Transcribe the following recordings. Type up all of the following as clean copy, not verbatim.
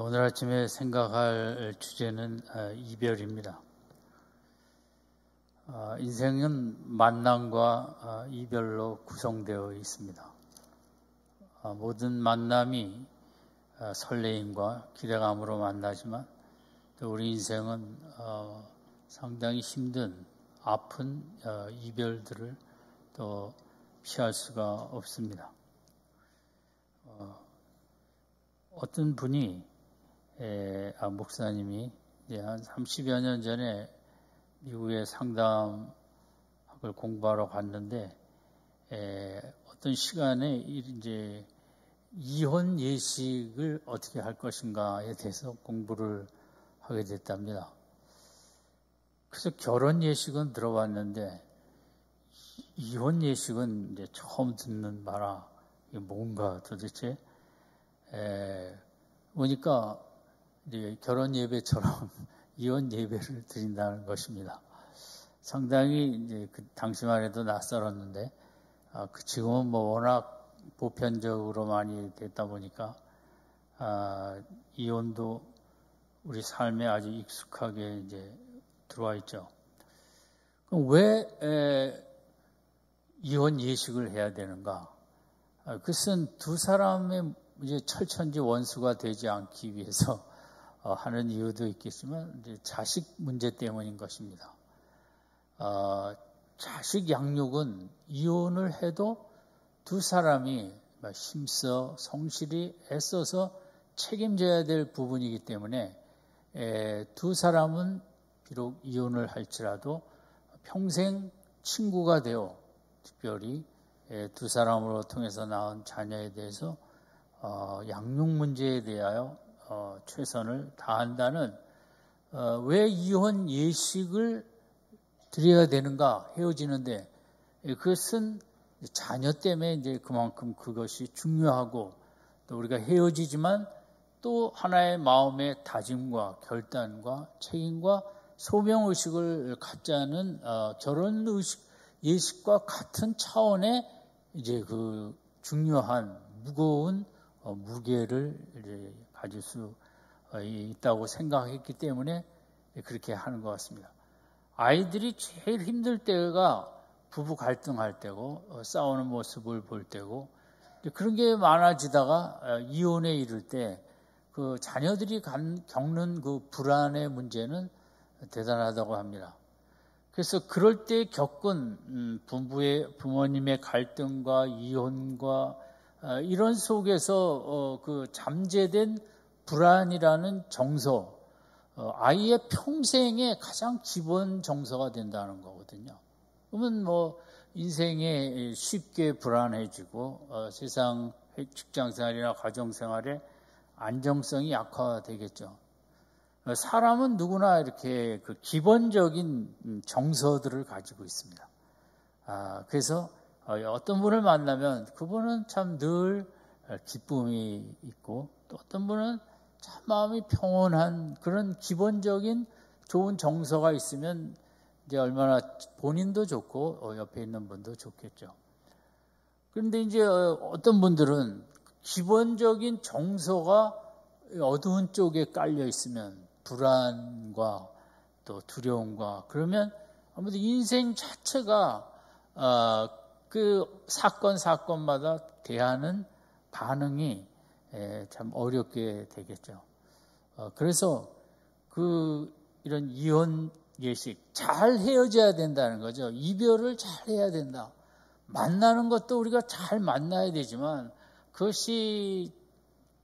오늘 아침에 생각할 주제는 이별입니다. 인생은 만남과 이별로 구성되어 있습니다. 모든 만남이 설레임과 기대감으로 만나지만 또 우리 인생은 상당히 힘든 아픈 이별들을 또 피할 수가 없습니다. 어떤 분이 목사님이 한 30여 년 전에 미국에 상담학을 공부하러 갔는데 어떤 시간에 이제 이혼 예식을 어떻게 할 것인가에 대해서 공부를 하게 됐답니다. 그래서 결혼 예식은 들어봤는데 이혼 예식은 이제 처음 듣는 바라 이게 뭔가 도대체 보니까 이제 결혼 예배처럼 이혼 예배를 드린다는 것입니다. 상당히 이제 그 당시만 해도 낯설었는데 지금은 워낙 보편적으로 많이 됐다 보니까 이혼도 우리 삶에 아주 익숙하게 이제 들어와 있죠. 그럼 왜 이혼 예식을 해야 되는가? 그것은 두 사람의 이제 철천지 원수가 되지 않기 위해서 하는 이유도 있겠지만 이제 자식 문제 때문인 것입니다. 자식 양육은 이혼을 해도 두 사람이 힘써 성실히 애써서 책임져야 될 부분이기 때문에 두 사람은 비록 이혼을 할지라도 평생 친구가 되어 특별히 두 사람으로 통해서 낳은 자녀에 대해서 양육 문제에 대하여 최선을 다한다는 왜 이혼 예식을 드려야 되는가 헤어지는데 그것은 자녀 때문에 이제 그만큼 그것이 중요하고 또 우리가 헤어지지만 또 하나의 마음의 다짐과 결단과 책임과 소명의식을 갖자는 결혼 예식과 같은 차원의 이제 그 중요한 무거운 무게를 이제 가질 수 있다고 생각했기 때문에 그렇게 하는 것 같습니다. 아이들이 제일 힘들 때가 부부 갈등할 때고 싸우는 모습을 볼 때고 그런 게 많아지다가 이혼에 이를 때 그 자녀들이 겪는 그 불안의 문제는 대단하다고 합니다. 그래서 그럴 때 겪은 부모님의 갈등과 이혼과 이런 속에서 그 잠재된 불안이라는 정서, 아이의 평생의 가장 기본 정서가 된다는 거거든요. 그러면 인생에 쉽게 불안해지고 세상 직장생활이나 가정생활에 안정성이 약화되겠죠. 사람은 누구나 이렇게 그 기본적인 정서들을 가지고 있습니다. 그래서 어떤 분을 만나면 그분은 참 늘 기쁨이 있고 또 어떤 분은 참 마음이 평온한 그런 기본적인 좋은 정서가 있으면 이제 얼마나 본인도 좋고 옆에 있는 분도 좋겠죠. 그런데 이제 어떤 분들은 기본적인 정서가 어두운 쪽에 깔려 있으면 불안과 또 두려움과 그러면 아무래도 인생 자체가 그 사건마다 대하는 반응이 참 어렵게 되겠죠. 그래서 이런 이혼 예식 잘 헤어져야 된다는 거죠. 이별을 잘 해야 된다. 만나는 것도 우리가 잘 만나야 되지만 그것이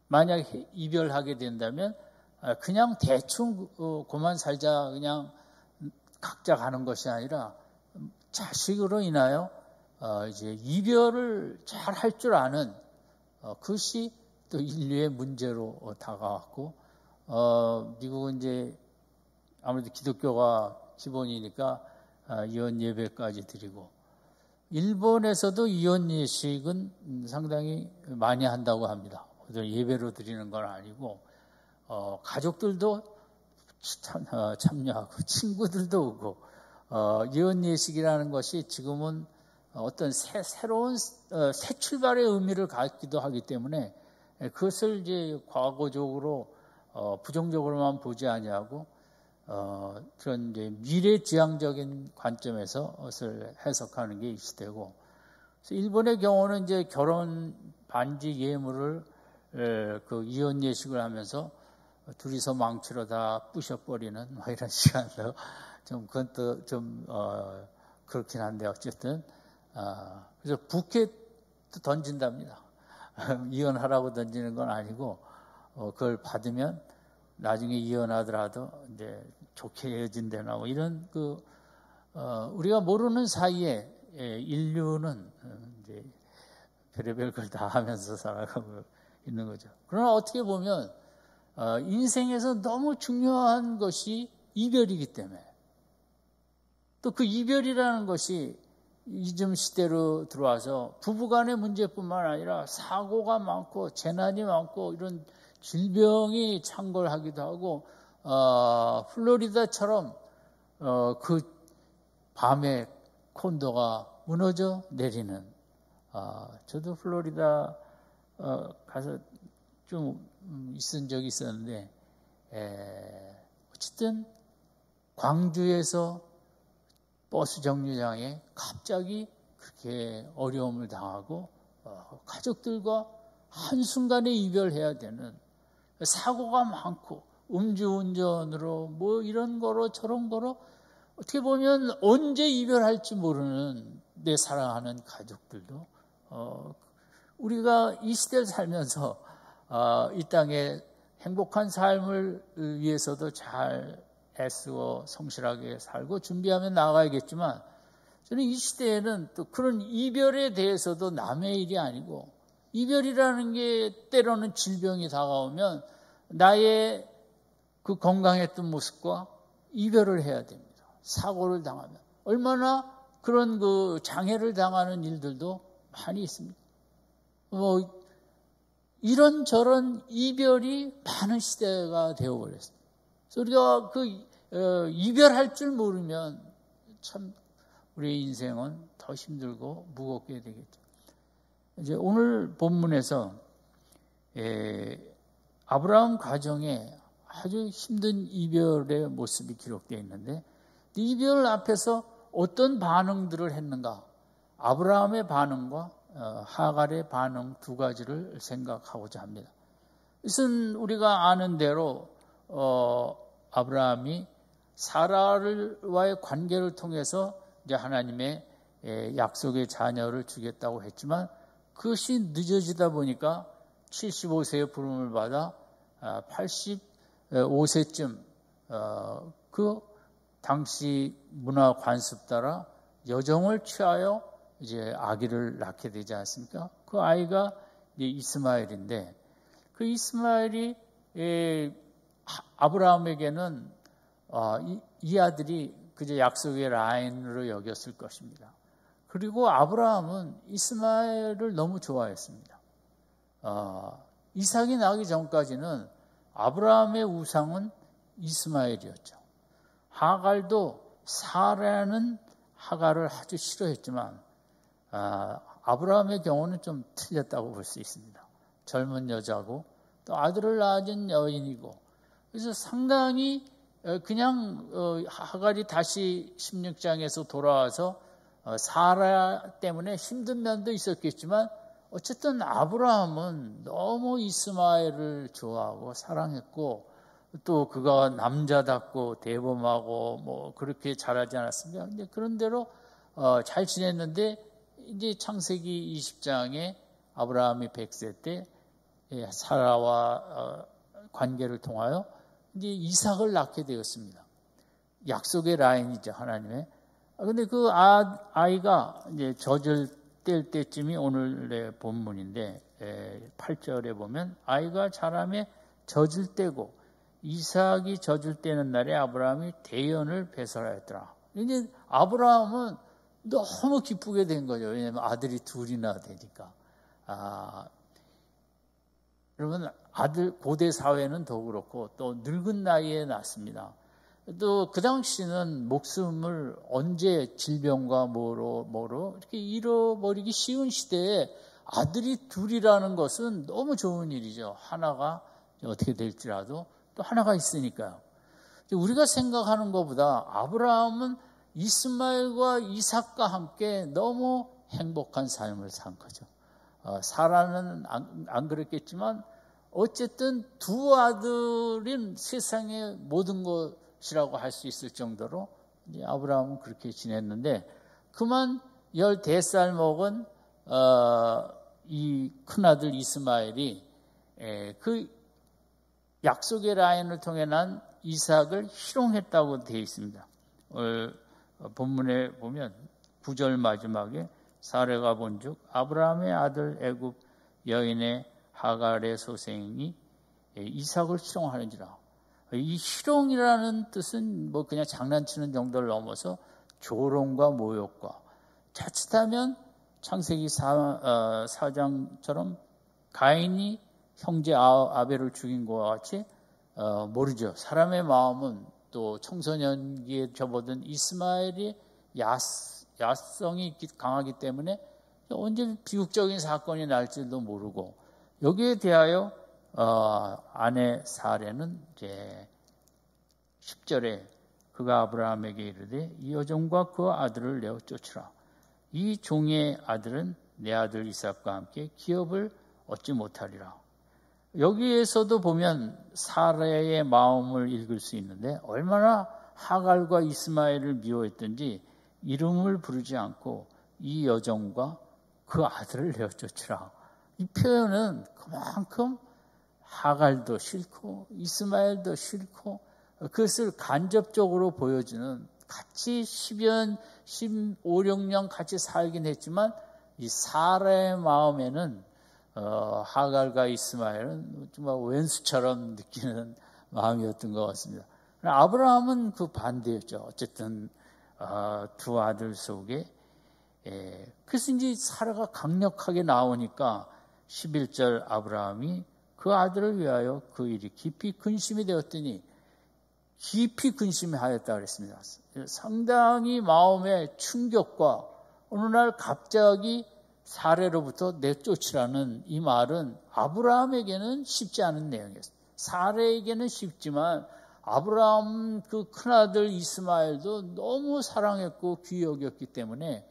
만약 이별하게 된다면 그냥 대충 그만 살자 그냥 각자 가는 것이 아니라 자식으로 인하여 이제 이별을 잘 할 줄 아는 그것이 또 인류의 문제로 다가왔고 미국은 이제 아무래도 기독교가 기본이니까 이혼 예배까지 드리고 일본에서도 이혼 예식은 상당히 많이 한다고 합니다. 예배로 드리는 건 아니고 가족들도 참여하고 친구들도 오고 이혼 예식이라는 것이 지금은 어떤 새로운 새 출발의 의미를 갖기도 하기 때문에 그것을 이제 과거적으로 부정적으로만 보지 아니하고 그런 이제 미래지향적인 관점에서 것을 해석하는 게 이 시대고, 그래서 일본의 경우는 이제 결혼 반지 예물을 그 이혼 예식을 하면서 둘이서 망치로 다 부셔버리는 이런 시간도 좀 그건 또 좀 그렇긴 한데 어쨌든 그래서 부케도 던진답니다. 이혼하라고 던지는 건 아니고 그걸 받으면 나중에 이혼하더라도 이제 좋게 헤어진다나 뭐 이런 우리가 모르는 사이에 인류는 이제 별의별 걸 다 하면서 살아가고 있는 거죠. 그러나 어떻게 보면 인생에서 너무 중요한 것이 이별이기 때문에, 또 그 이별이라는 것이 이즘 시대로 들어와서 부부간의 문제뿐만 아니라 사고가 많고 재난이 많고 이런 질병이 창궐하기도 하고, 플로리다처럼 그 밤에 콘도가 무너져 내리는, 저도 플로리다 가서 좀 있은 적이 있었는데, 어쨌든 광주에서 버스 정류장에 갑자기 그렇게 어려움을 당하고 가족들과 한순간에 이별해야 되는, 사고가 많고 음주운전으로 뭐 이런 거로 저런 거로 어떻게 보면 언제 이별할지 모르는 내 사랑하는 가족들도 우리가 이 시대를 살면서 이 땅에 행복한 삶을 위해서도 잘 애쓰고 성실하게 살고 준비하면 나아가야겠지만, 저는 이 시대에는 또 그런 이별에 대해서도 남의 일이 아니고, 이별이라는 게 때로는 질병이 다가오면 나의 그 건강했던 모습과 이별을 해야 됩니다. 사고를 당하면 얼마나 그런 그 장애를 당하는 일들도 많이 있습니다. 뭐 이런저런 이별이 많은 시대가 되어버렸습니다. 그래서 우리가 이별할 줄 모르면 참 우리의 인생은 더 힘들고 무겁게 되겠죠. 이제 오늘 본문에서 아브라함 가정에 아주 힘든 이별의 모습이 기록되어 있는데, 이별 앞에서 어떤 반응들을 했는가, 아브라함의 반응과 하갈의 반응 두 가지를 생각하고자 합니다. 이것은 우리가 아는 대로 아브라함이 사라와의 관계를 통해서 이제 하나님의 약속의 자녀를 주겠다고 했지만, 그것이 늦어지다 보니까 75세의 부름을 받아 85세쯤 그 당시 문화 관습 따라 여정을 취하여 이제 아기를 낳게 되지 않습니까? 그 아이가 이제 이스마엘인데, 그 이스마엘이 아브라함에게는 이 아들이 그저 약속의 라인으로 여겼을 것입니다. 그리고 아브라함은 이스마엘을 너무 좋아했습니다. 이삭이 나기 전까지는 아브라함의 우상은 이스마엘이었죠. 하갈도 사라는 하갈을 아주 싫어했지만 아브라함의 경우는 좀 틀렸다고 볼 수 있습니다. 젊은 여자고 또 아들을 낳은 여인이고, 그래서 상당히 그냥 하갈이 다시 16장에서 돌아와서 사라 때문에 힘든 면도 있었겠지만, 어쨌든 아브라함은 너무 이스마엘을 좋아하고 사랑했고, 또 그가 남자답고 대범하고 뭐 그렇게 잘하지 않았습니까? 근데 그런 대로 잘 지냈는데, 이제 창세기 20장에 아브라함이 100세 때 사라와 관계를 통하여 이제 이삭을 낳게 되었습니다. 약속의 라인이죠, 하나님의. 근데 그 아이가 이제 젖을 뗄 때쯤이 오늘의 본문인데, 8절에 보면 아이가 자라매 젖을 떼고 이삭이 젖을 떼는 날에 아브라함이 대연을 배설하였더라. 이제 아브라함은 너무 기쁘게 된 거죠. 왜냐하면 아들이 둘이나 되니까. 그러면 고대 사회는 더 그렇고 또 늙은 나이에 낳습니다. 또 그 당시는 목숨을 언제 질병과 뭐로 이렇게 잃어버리기 쉬운 시대에 아들이 둘이라는 것은 너무 좋은 일이죠. 하나가 어떻게 될지라도 또 하나가 있으니까요. 우리가 생각하는 것보다 아브라함은 이스마엘과 이삭과 함께 너무 행복한 삶을 산 거죠. 사라는 안 그랬겠지만 어쨌든 두 아들인 세상의 모든 것이라고 할 수 있을 정도로 아브라함은 그렇게 지냈는데, 그만 14살 먹은 이 큰아들 이스마엘이 그 약속의 라인을 통해 난 이삭을 희롱했다고 되어 있습니다. 본문에 보면 9절 마지막에 사레가 본즉 아브라함의 아들 애굽 여인의 하갈의 소생이 이삭을 희롱하는지라. 이 희롱이라는 뜻은 뭐 그냥 장난치는 정도를 넘어서 조롱과 모욕과, 자칫하면 창세기 4장처럼 가인이 형제 아벨을 죽인 것과 같이 모르죠. 사람의 마음은 또 청소년기에 접어든 이스마엘이 야성이 강하기 때문에 언제 비극적인 사건이 날지도 모르고, 여기에 대하여 아내 사레는 이제 10절에 그가 아브라함에게 이르되 이 여종과 그 아들을 내어 쫓으라. 이 종의 아들은 내 아들 이삭과 함께 기업을 얻지 못하리라. 여기에서도 보면 사라의 마음을 읽을 수 있는데, 얼마나 하갈과 이스마엘을 미워했든지 이름을 부르지 않고 이 여종과 그 아들을 내어 쫓으라. 이 표현은 그만큼 하갈도 싫고 이스마엘도 싫고, 그것을 간접적으로 보여주는, 같이 15, 16년 같이 살긴 했지만 이 사라의 마음에는 하갈과 이스마엘은 정말 왼수처럼 느끼는 마음이었던 것 같습니다. 아브라함은 그 반대였죠. 어쨌든 두 아들 속에 그래서 이제 사라가 강력하게 나오니까 11절 아브라함이 그 아들을 위하여 그 일이 깊이 근심이 되었더니, 깊이 근심하였다 그랬습니다. 상당히 마음의 충격과 어느 날 갑자기 사레로부터 내쫓으라는 이 말은 아브라함에게는 쉽지 않은 내용이었습니다. 사레에게는 쉽지만 아브라함 그 큰아들 이스마엘도 너무 사랑했고 귀히 여겼기 때문에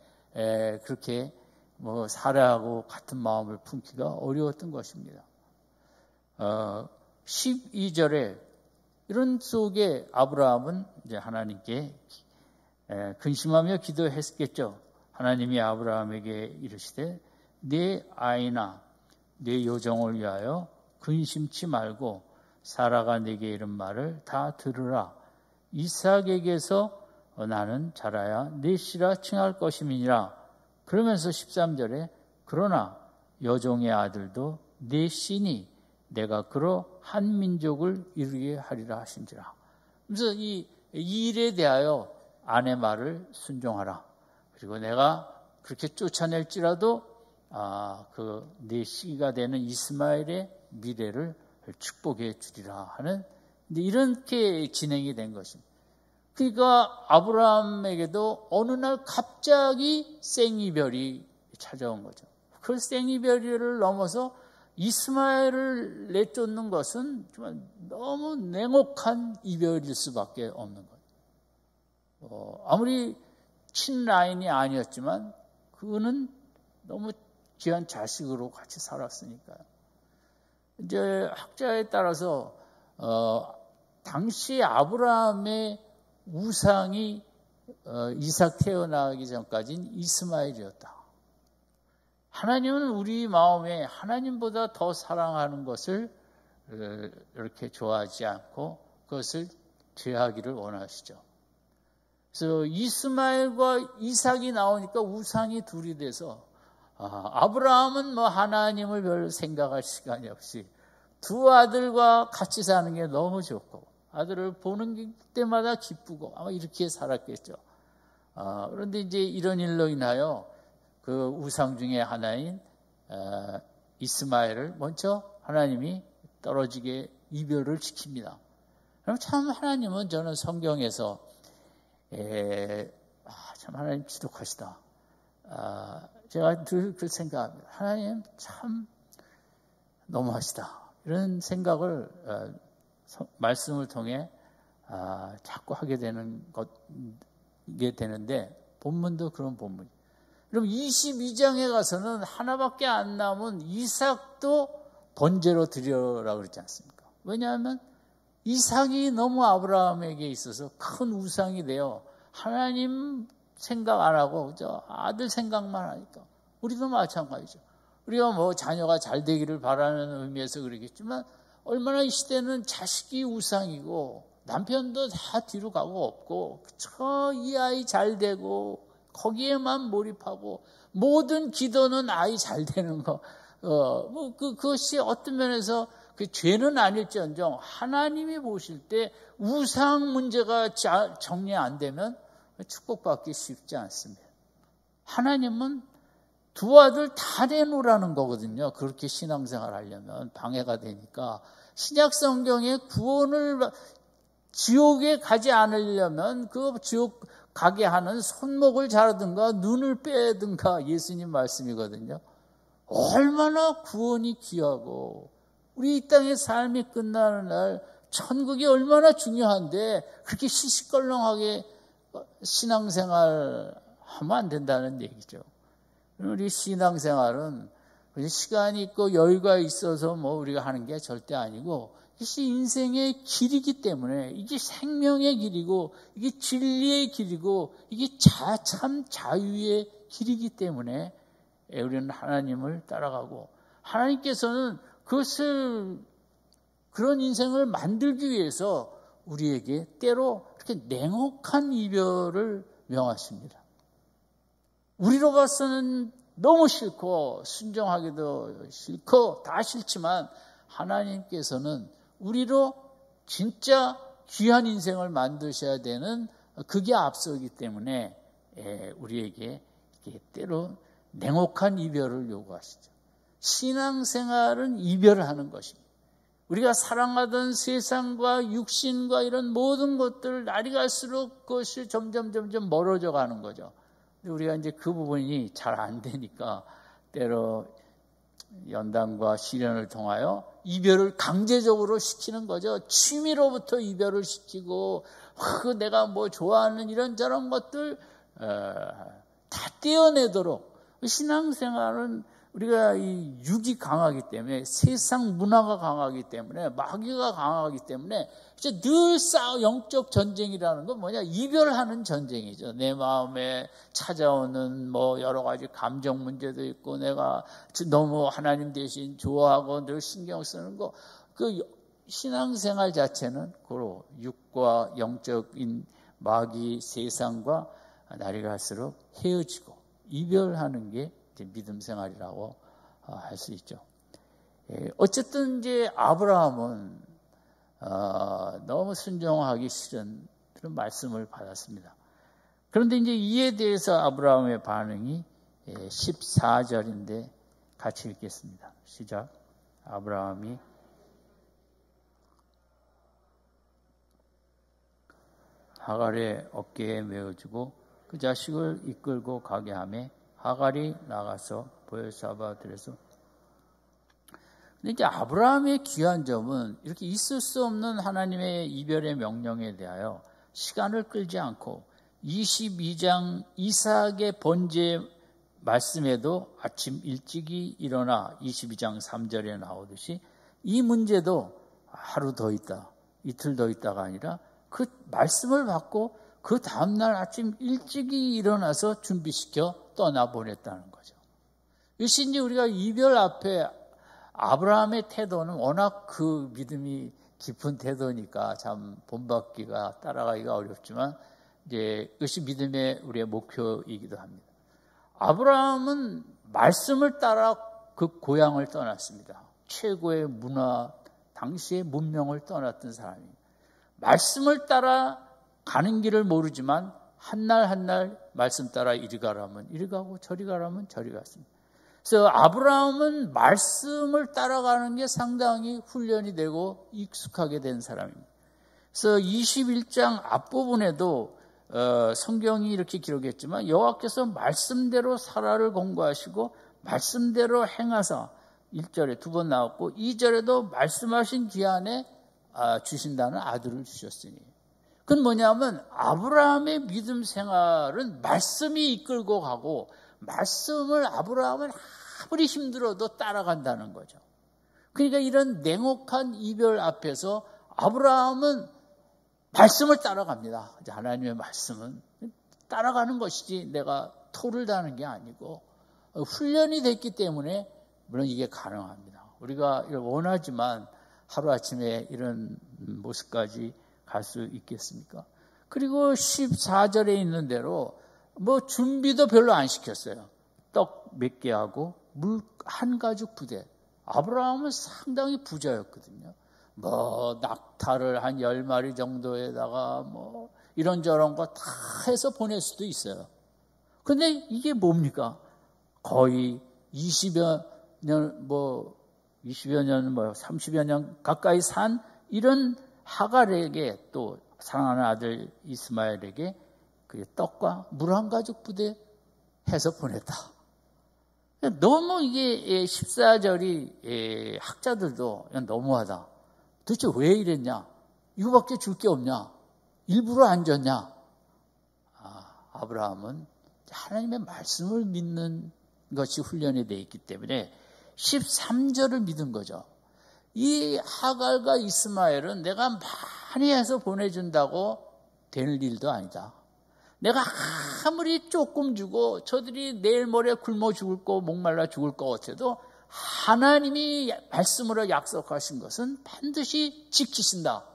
그렇게 뭐 사레하고 같은 마음을 품기가 어려웠던 것입니다. 12절에 이런 속에 아브라함은 이제 하나님께 근심하며 기도했겠죠. 하나님이 아브라함에게 이르시되 내 아이나 내 여종을 위하여 근심치 말고 사라가 내게 이른 말을 다 들으라. 이삭에게서 나는 자라야 내 씨라 칭할 것임이니라. 그러면서 13절에 그러나 여종의 아들도 내 씨니 내가 그로 한 민족을 이루게 하리라 하신지라. 그래서 이 일에 대하여 아내 말을 순종하라. 그리고 내가 그렇게 쫓아낼지라도 그 내 씨가 되는 이스마엘의 미래를 축복해 주리라 하는, 이렇게 진행이 된 것입니다. 그러니까 아브라함에게도 어느 날 갑자기 생이별이 찾아온 거죠. 그 생이별을 넘어서 이스마엘을 내쫓는 것은 정말 너무 냉혹한 이별일 수밖에 없는 거예요. 아무리 친라인이 아니었지만 그는 너무 귀한 자식으로 같이 살았으니까요. 이제 학자에 따라서 당시 아브라함의 우상이 이삭 태어나기 전까지는 이스마엘이었다. 하나님은 우리 마음에 하나님보다 더 사랑하는 것을 이렇게 좋아하지 않고 그것을 제하기를 원하시죠. 그래서 이스마엘과 이삭이 나오니까 우상이 둘이 돼서 아브라함은 뭐 하나님을 별 생각할 시간이 없이 두 아들과 같이 사는 게 너무 좋고 아들을 보는 때마다 기쁘고 아마 이렇게 살았겠죠. 그런데 이제 이런 일로 인하여 그 우상 중에 하나인 이스마엘을 먼저 하나님이 떨어지게 이별을 시킵니다. 그럼 참 하나님은 저는 성경에서 참 하나님 지독하시다. 제가 늘 그 생각합니다. 하나님 참 너무하시다. 이런 생각을 말씀을 통해 자꾸 하게 되는데 본문도 그런 본문이에요. 그럼 22장에 가서는 하나밖에 안 남은 이삭도 번제로 드려라 그러지 않습니까? 왜냐하면 이삭이 너무 아브라함에게 있어서 큰 우상이 되어 하나님 생각 안 하고 아들 생각만 하니까 우리도 마찬가지죠. 우리가 뭐 자녀가 잘 되기를 바라는 의미에서 그러겠지만 얼마나 이 시대는 자식이 우상이고 남편도 다 뒤로 가고 없고 이 아이 잘 되고 거기에만 몰입하고 모든 기도는 아이 잘 되는 거. 그것이 어떤 면에서 그 죄는 아닐지언정 하나님이 보실 때 우상 문제가 정리 안 되면 축복받기 쉽지 않습니다. 하나님은 두 아들 다 내놓으라는 거거든요. 그렇게 신앙생활 하려면 방해가 되니까. 신약 성경에 구원을 지옥에 가지 않으려면 그 지옥 가게 하는 손목을 자르든가 눈을 빼든가 예수님 말씀이거든요. 얼마나 구원이 귀하고 우리 이 땅의 삶이 끝나는 날 천국이 얼마나 중요한데 그렇게 시시껄렁하게 신앙생활 하면 안 된다는 얘기죠. 우리 신앙생활은 시간이 있고 여유가 있어서 뭐 우리가 하는 게 절대 아니고 이것이 인생의 길이기 때문에 이게 생명의 길이고 이게 진리의 길이고 이게 참 자유의 길이기 때문에 우리는 하나님을 따라가고 하나님께서는 그런 인생을 만들기 위해서 우리에게 때로 이렇게 냉혹한 이별을 명하십니다. 우리로 봐서는 너무 싫고 순종하기도 싫고 다 싫지만 하나님께서는 우리로 진짜 귀한 인생을 만드셔야 되는 그게 앞서기 때문에 우리에게 때로 냉혹한 이별을 요구하시죠. 신앙생활은 이별을 하는 것입니다. 우리가 사랑하던 세상과 육신과 이런 모든 것들 날이 갈수록 그것이 점점 멀어져 가는 거죠. 우리가 이제 그 부분이 잘 안 되니까 때로 연단과 시련을 통하여 이별을 강제적으로 시키는 거죠. 취미로부터 이별을 시키고 내가 뭐 좋아하는 이런저런 것들 다 떼어내도록 신앙생활은 우리가 이 육이 강하기 때문에 세상 문화가 강하기 때문에 마귀가 강하기 때문에 이제 늘 영적 전쟁이라는 건 뭐냐? 이별하는 전쟁이죠. 내 마음에 찾아오는 뭐 여러 가지 감정 문제도 있고 내가 너무 하나님 대신 좋아하고 늘 신경 쓰는 거 그 신앙생활 자체는 고로 육과 영적인 마귀 세상과 날이 갈수록 헤어지고 이별하는 게 믿음 생활이라고 할 수 있죠. 어쨌든 이제 아브라함은 너무 순종하기 싫은 그런 말씀을 받았습니다. 그런데 이제 이에 대해서 아브라함의 반응이 14절인데 같이 읽겠습니다. 시작. 아브라함이 하갈의 어깨에 메어주고 그 자식을 이끌고 가게 하며 하갈이 나가서 보엘사바 들에서. 근데 이제 아브라함의 귀한 점은 이렇게 있을 수 없는 하나님의 이별의 명령에 대하여 시간을 끌지 않고 22장 이삭의 번제 말씀에도 아침 일찍이 일어나 22장 3절에 나오듯이 이 문제도 하루 더 있다, 이틀 더 있다가 아니라 그 말씀을 받고 그 다음날 아침 일찍이 일어나서 준비시켜 떠나보냈다는 거죠. 이것이 이제 우리가 이별 앞에 아브라함의 태도는 워낙 그 믿음이 깊은 태도니까 참 본받기가 따라가기가 어렵지만 이제 이것이 믿음의 우리의 목표이기도 합니다. 아브라함은 말씀을 따라 그 고향을 떠났습니다. 최고의 문화, 당시의 문명을 떠났던 사람입니다. 말씀을 따라 가는 길을 모르지만 한날 한날 말씀 따라 이리 가라면 이리 가고 저리 가라면 저리 갔습니다. 그래서 아브라함은 말씀을 따라가는 게 상당히 훈련이 되고 익숙하게 된 사람입니다. 그래서 21장 앞부분에도 성경이 이렇게 기록했지만 여호와께서 말씀대로 사라를 공고하시고 말씀대로 행하사 1절에 두 번 나왔고 2절에도 말씀하신 기한에 주신다는 아들을 주셨으니. 그건 뭐냐면 아브라함의 믿음 생활은 말씀이 이끌고 가고 말씀을 아브라함은 아무리 힘들어도 따라간다는 거죠. 그러니까 이런 냉혹한 이별 앞에서 아브라함은 말씀을 따라갑니다. 하나님의 말씀은 따라가는 것이지 내가 토를 다는 게 아니고 훈련이 됐기 때문에 물론 이게 가능합니다. 우리가 원하지만 하루아침에 이런 모습까지 갈 수 있겠습니까? 그리고 14절에 있는 대로 뭐 준비도 별로 안 시켰어요. 떡 몇 개 하고 물 한 가죽 부대. 아브라함은 상당히 부자였거든요. 뭐 낙타를 한 10마리 정도에다가 뭐 이런저런 거 다 해서 보낼 수도 있어요. 근데 이게 뭡니까? 거의 20여 년, 30여 년 가까이 산 이런 하갈에게 또 사랑하는 아들 이스마엘에게 그 떡과 물 한 가죽 부대 해서 보냈다. 너무 이게 14절이 학자들도 너무하다. 도대체 왜 이랬냐? 이거밖에 줄 게 없냐? 일부러 안 줬냐? 아브라함은 하나님의 말씀을 믿는 것이 훈련이 되어 있기 때문에 13절을 믿은 거죠. 이 하갈과 이스마엘은 내가 많이 해서 보내준다고 되는 일도 아니다. 내가 아무리 조금 주고 저들이 내일 모레 굶어 죽을 거 목말라 죽을 것 같아도 하나님이 말씀으로 약속하신 것은 반드시 지키신다.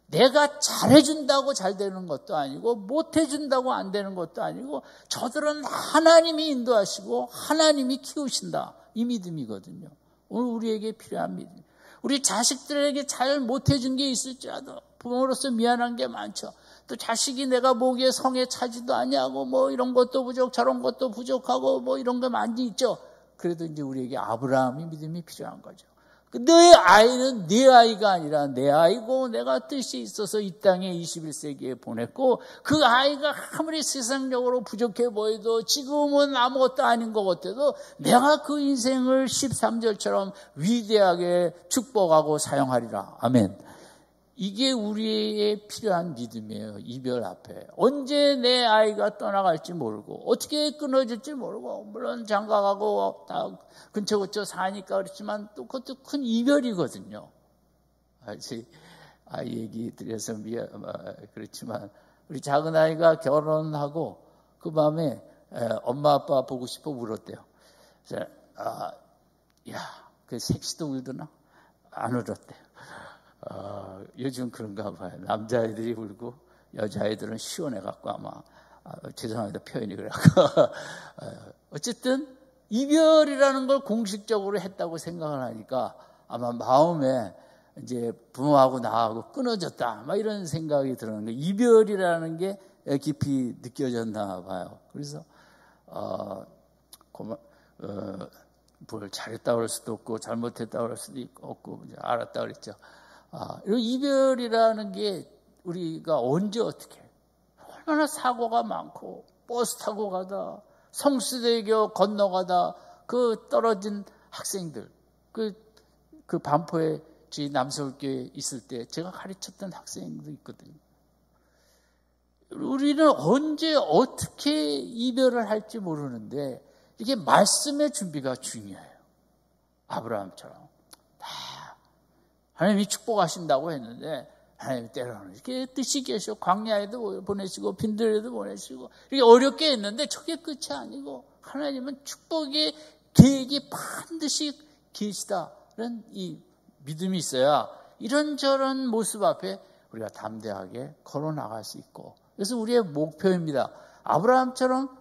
내가 잘해준다고 잘 되는 것도 아니고 못해준다고 안 되는 것도 아니고 저들은 하나님이 인도하시고 하나님이 키우신다. 이 믿음이거든요. 오늘 우리에게 필요한 믿음. 우리 자식들에게 잘 못해준 게 있을지라도 부모로서 미안한 게 많죠. 또 자식이 내가 보기에 성에 차지도 아니하고 뭐 이런 것도 부족 저런 것도 부족하고 뭐 이런 게 많이 있죠. 그래도 이제 우리에게 아브라함의 믿음이 필요한 거죠. 너의 아이는 네 아이가 아니라 내 아이고 내가 뜻이 있어서 이 땅에 21세기에 보냈고 그 아이가 아무리 세상적으로 부족해 보여도 지금은 아무것도 아닌 것 같아도 내가 그 인생을 13절처럼 위대하게 축복하고 사용하리라. 아멘. 이게 우리의 필요한 믿음이에요. 이별 앞에. 언제 내 아이가 떠나갈지 모르고 어떻게 끊어질지 모르고 물론 장가가고 다 근처 사니까 그렇지만 또 그것도 큰 이별이거든요. 아직 아이 얘기 드려서 그렇지만 우리 작은 아이가 결혼하고 그 밤에 엄마 아빠 보고 싶어 울었대요. 그 섹시도 울더나? 안 울었대요. 요즘 그런가 봐요. 남자애들이 울고 여자애들은 시원해갖고 아마 죄송합니다 표현이 그래갖고 어쨌든 이별이라는 걸 공식적으로 했다고 생각을 하니까 아마 마음에 이제 부모하고 나하고 끊어졌다 막 이런 생각이 들었는 거예요. 이별이라는 게 깊이 느껴졌나 봐요. 그래서 뭘 잘했다 그럴 수도 없고 잘못했다 그럴 수도 없고 이제 알았다 그랬죠. 이별이라는 게 우리가 언제 어떻게 얼마나 사고가 많고 버스 타고 가다 성수대교 건너가다 그 떨어진 학생들 그 반포에 저희 남서울교회 있을 때 제가 가르쳤던 학생도 있거든요. 우리는 언제 어떻게 이별을 할지 모르는데 이게 말씀의 준비가 중요해요. 아브라함처럼 하나님이 축복하신다고 했는데 하나님이 때로는 이렇게 뜻이 계셔 광야에도 보내시고 빈들에도 보내시고 이렇게 어렵게 했는데 저게 끝이 아니고 하나님은 축복의 계획이 반드시 계시다는 이 믿음이 있어야 이런저런 모습 앞에 우리가 담대하게 걸어나갈 수 있고 그래서 우리의 목표입니다. 아브라함처럼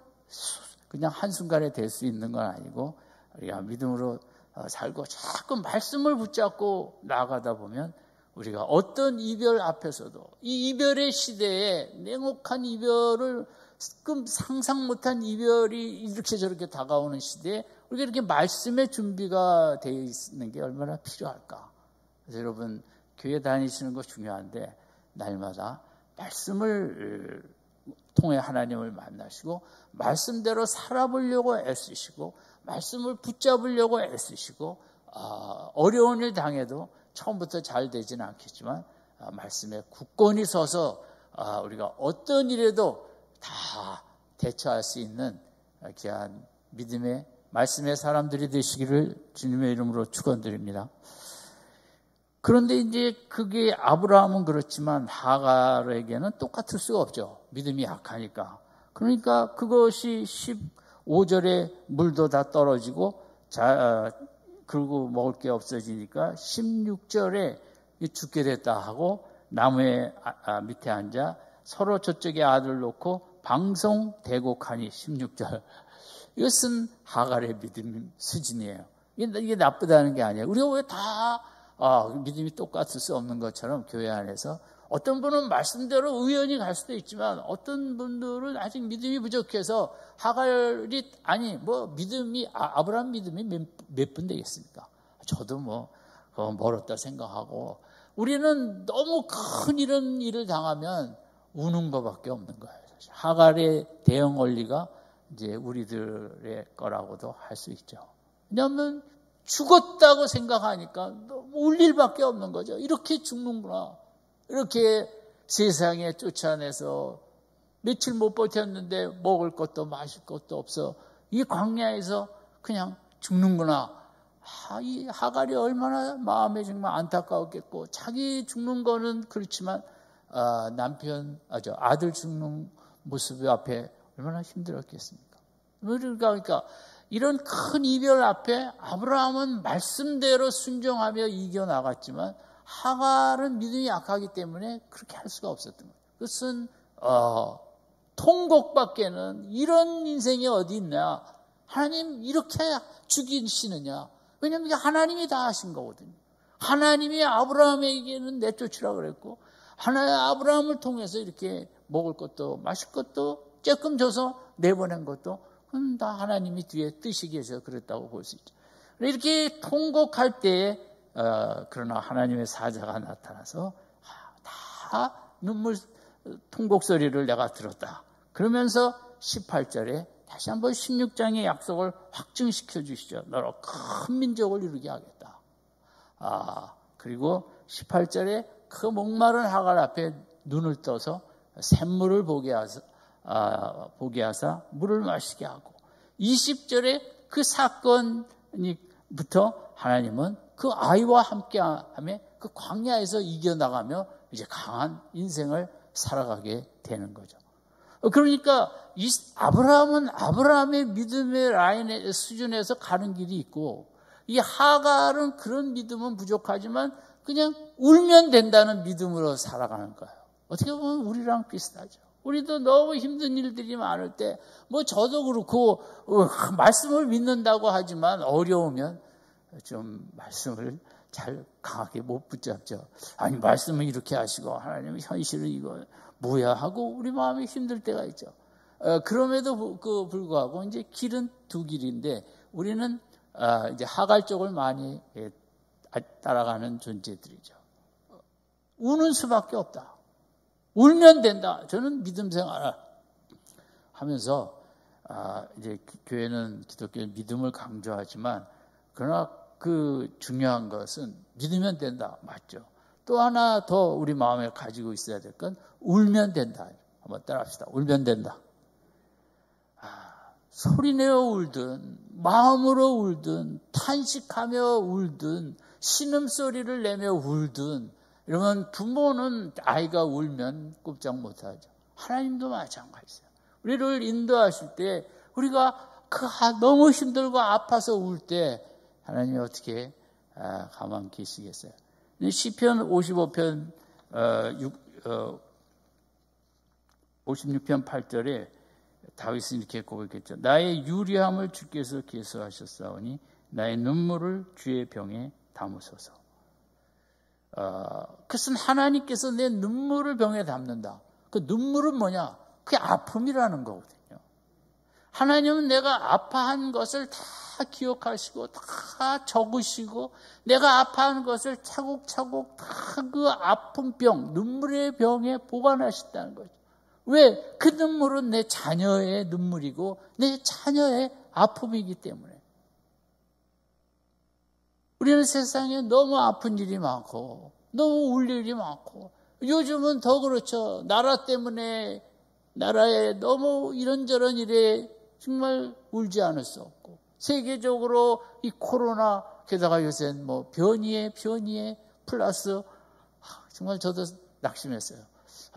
그냥 한순간에 될 수 있는 건 아니고 우리가 믿음으로 살고 자꾸 말씀을 붙잡고 나아가다 보면 우리가 어떤 이별 앞에서도 이 이별의 시대에 냉혹한 이별을 상상 못한 이별이 이렇게 저렇게 다가오는 시대에 우리가 이렇게 말씀의 준비가 되어 있는 게 얼마나 필요할까. 그래서 여러분 교회 다니시는 거 중요한데 날마다 말씀을 통해 하나님을 만나시고 말씀대로 살아보려고 애쓰시고 말씀을 붙잡으려고 애쓰시고 어려운 일 당해도 처음부터 잘 되지는 않겠지만 말씀에 굳건히 서서 우리가 어떤 일에도 다 대처할 수 있는 귀한 믿음의 말씀의 사람들이 되시기를 주님의 이름으로 축원드립니다. 그런데 이제 그게 아브라함은 그렇지만 하갈에게는 똑같을 수가 없죠. 믿음이 약하니까. 그러니까 그것이 15절에 물도 다 떨어지고 그리고 먹을 게 없어지니까 16절에 죽게 됐다 하고 나무의 밑에 앉아 서로 저쪽에 아들 놓고 방송대곡하니 16절. 이것은 하갈의 믿음 수준이에요. 이게 나쁘다는 게 아니에요. 우리가 왜 다 믿음이 똑같을 수 없는 것처럼 교회 안에서 어떤 분은 말씀대로 의연히 갈 수도 있지만 어떤 분들은 아직 믿음이 부족해서 하갈이 믿음이 아브라함 믿음이 몇 분 되겠습니까? 저도 멀었다 생각하고 우리는 너무 큰 이런 일을 당하면 우는 것밖에 없는 거예요. 하갈의 대응 원리가 이제 우리들의 거라고도 할 수 있죠. 왜냐하면 죽었다고 생각하니까 울 일밖에 없는 거죠. 이렇게 죽는구나. 이렇게 세상에 쫓아내서 며칠 못 버텼는데 먹을 것도 마실 것도 없어. 이 광야에서 그냥 죽는구나. 이 하갈이 얼마나 마음에 정말 안타까웠겠고 자기 죽는 거는 그렇지만 아들 죽는 모습 앞에 얼마나 힘들었겠습니까? 그러니까 이런 큰 이별 앞에 아브라함은 말씀대로 순종하며 이겨나갔지만 하갈은 믿음이 약하기 때문에 그렇게 할 수가 없었던 거예요. 그것은 통곡밖에는 이런 인생이 어디 있냐. 하나님 이렇게 죽이시느냐. 왜냐하면 하나님이 다 하신 거거든요. 하나님이 아브라함에게는 내쫓으라고 그랬고 아브라함을 통해서 이렇게 먹을 것도 마실 것도 조금 줘서 내보낸 것도 다 하나님이 뒤에 뜻이 계셔서 그랬다고 볼 수 있죠. 이렇게 통곡할 때에 그러나 하나님의 사자가 나타나서 다 눈물 통곡 소리를 내가 들었다. 그러면서 18절에 다시 한번 16장의 약속을 확증시켜 주시죠. 너로 큰 민족을 이루게 하겠다. 그리고 18절에 그 목마른 하갈 앞에 눈을 떠서 샘물을 보게 하사 물을 마시게 하고 20절에 그 사건부터 하나님은 그 아이와 함께하며 그 광야에서 이겨나가며 이제 강한 인생을 살아가게 되는 거죠. 그러니까 이 아브라함은 아브라함의 믿음의 라인의 수준에서 가는 길이 있고 이 하갈은 그런 믿음은 부족하지만 그냥 울면 된다는 믿음으로 살아가는 거예요. 어떻게 보면 우리랑 비슷하죠. 우리도 너무 힘든 일들이 많을 때 저도 그렇고 말씀을 믿는다고 하지만 어려우면 좀 말씀을 잘 강하게 못 붙잡죠. 아니 말씀을 이렇게 하시고 하나님의 현실은 이거 뭐야 하고 우리 마음이 힘들 때가 있죠. 그럼에도 불구하고 이제 길은 두 길인데 우리는 이제 하갈 쪽을 많이 따라가는 존재들이죠. 우는 수밖에 없다. 울면 된다. 저는 믿음 생활을 하면서 이제 교회는 기독교 믿음을 강조하지만 그러나 그 중요한 것은 믿으면 된다. 맞죠? 또 하나 더 우리 마음에 가지고 있어야 될 건 울면 된다. 한번 따라합시다. 울면 된다. 소리내어 울든 마음으로 울든 탄식하며 울든 신음소리를 내며 울든 이러면 부모는 아이가 울면 꼼짝 못하죠. 하나님도 마찬가지예요. 우리를 인도하실 때 우리가 너무 힘들고 아파서 울 때 하나님이 어떻게 가만 계시겠어요? 시편 55편 56편 8절에 다윗은 이렇게 고백했죠. 나의 유리함을 주께서 계수하셨사오니 나의 눈물을 주의 병에 담으소서. 그것은 하나님께서 내 눈물을 병에 담는다. 그 눈물은 뭐냐? 그게 아픔이라는 거거든요. 하나님은 내가 아파한 것을 다 기억하시고 다 적으시고 내가 아파한 것을 차곡차곡 다 그 아픈 병, 눈물의 병에 보관하셨다는 거죠. 왜? 그 눈물은 내 자녀의 눈물이고 내 자녀의 아픔이기 때문에. 우리는 세상에 너무 아픈 일이 많고 너무 울 일이 많고, 요즘은 더 그렇죠. 나라 때문에, 나라에 너무 이런저런 일에 정말 울지 않을 수 없고, 세계적으로 이 코로나, 게다가 요새는 뭐 변이에 플러스, 정말 저도 낙심했어요.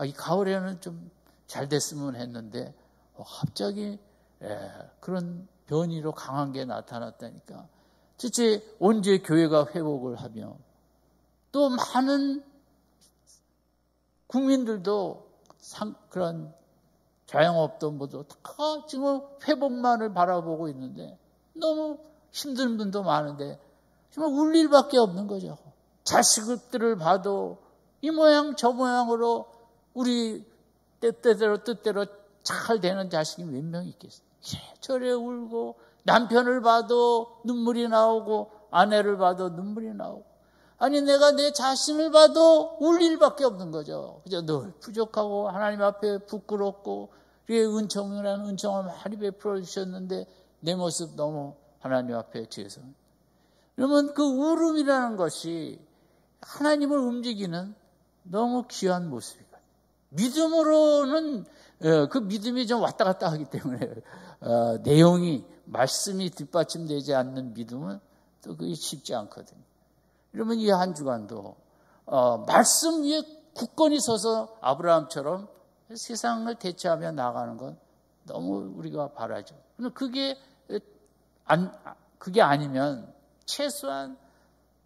이 가을에는 좀 잘 됐으면 했는데, 갑자기 그런 변이로 강한 게 나타났다니까. 도대체 언제 교회가 회복을 하며, 또 많은 국민들도 그런 자영업도 모두 다 지금 회복만을 바라보고 있는데, 너무 힘든 분도 많은데 정말 울 일밖에 없는 거죠. 자식들을 봐도 이 모양 저 모양으로 우리 뜻대로 잘 되는 자식이 몇 명 있겠어요. 저래 울고, 남편을 봐도 눈물이 나오고, 아내를 봐도 눈물이 나오고, 아니 내가 내 자신을 봐도 울 일밖에 없는 거죠. 그저 늘 부족하고 하나님 앞에 부끄럽고, 은총이라는 은총을 많이 베풀어 주셨는데 내 모습 너무 하나님 앞에 죄송합니다. 그러면 그 울음이라는 것이 하나님을 움직이는 너무 귀한 모습이거든요. 믿음으로는 그 믿음이 좀 왔다 갔다 하기 때문에 내용이, 말씀이 뒷받침되지 않는 믿음은 또 그게 쉽지 않거든요. 그러면 이 한 주간도 말씀 위에 굳건히 서서 아브라함처럼 세상을 대처하며 나가는 건 너무 우리가 바라죠. 그게 아니면 최소한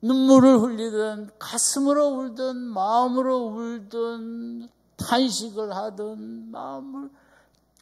눈물을 흘리든 가슴으로 울든 마음으로 울든 탄식을 하든 마음을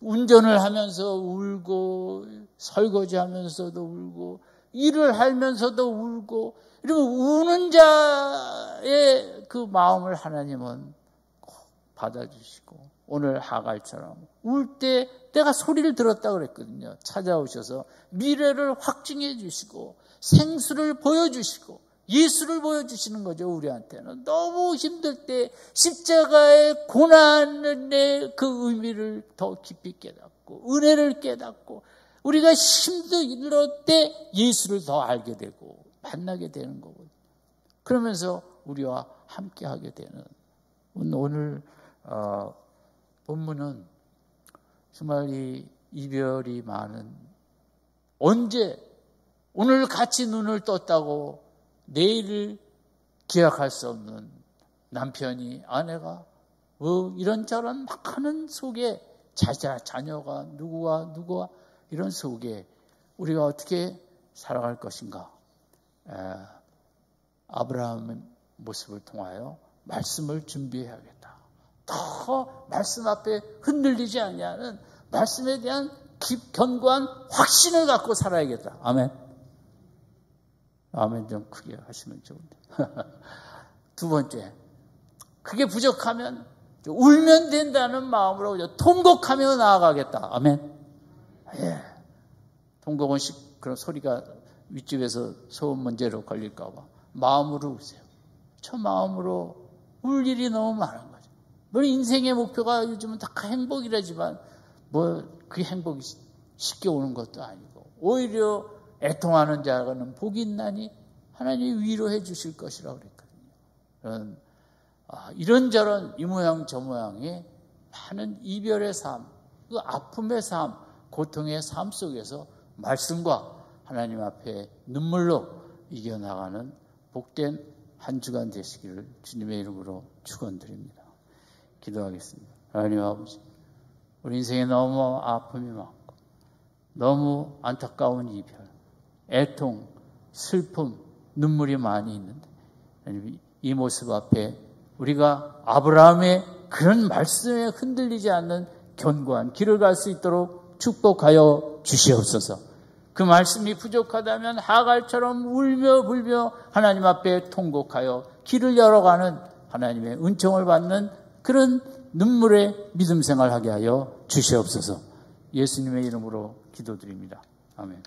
운전을 하면서 울고 설거지하면서도 울고 일을 하면서도 울고, 이러면 우는 자의 그 마음을 하나님은 꼭 받아주시고, 오늘 하갈처럼 울 때 내가 소리를 들었다 그랬거든요. 찾아오셔서 미래를 확증해 주시고 생수를 보여주시고 예수를 보여주시는 거죠. 우리한테는 너무 힘들 때 십자가의 고난의 그 의미를 더 깊이 깨닫고 은혜를 깨닫고, 우리가 힘들 때 예수를 더 알게 되고 만나게 되는 거거든요. 그러면서 우리와 함께 하게 되는, 오늘 본문은 정말 이 이별이 많은, 언제 오늘 같이 눈을 떴다고 내일을 기약할 수 없는 남편이, 아내가 이런저런 막 하는 속에, 자녀가 누구와 이런 속에 우리가 어떻게 살아갈 것인가. 아브라함의 모습을 통하여 말씀을 준비해야겠다. 더 말씀 앞에 흔들리지 않냐는 말씀에 대한 견고한 확신을 갖고 살아야겠다. 아멘. 아멘 좀 크게 하시면 좋은데. 두 번째, 그게 부족하면 울면 된다는 마음으로 통곡하며 나아가겠다. 아멘. 예. 통곡은 그런 소리가 윗집에서 소음 문제로 걸릴까 봐 마음으로 우세요. 저 마음으로 울 일이 너무 많은 거죠. 물론 인생의 목표가 요즘은 다 행복이라지만 그 행복이 쉽게 오는 것도 아니고, 오히려 애통하는 자는 복이 있나니 하나님이 위로해 주실 것이라고 그랬거든요. 이런저런 이 모양 저 모양의 많은 이별의 삶, 그 아픔의 삶, 고통의 삶 속에서 말씀과 하나님 앞에 눈물로 이겨나가는 복된 한 주간 되시기를 주님의 이름으로 축원드립니다. 기도하겠습니다. 하나님 아버지, 우리 인생에 너무 아픔이 많고 너무 안타까운 이별, 애통, 슬픔, 눈물이 많이 있는데, 이 모습 앞에 우리가 아브라함의 그런 말씀에 흔들리지 않는 견고한 길을 갈 수 있도록 축복하여 주시옵소서. 그 말씀이 부족하다면 하갈처럼 울며 불며 하나님 앞에 통곡하여 길을 열어가는 하나님의 은총을 받는 그런 눈물의 믿음 생활하게 하여 주시옵소서. 예수님의 이름으로 기도드립니다. 아멘.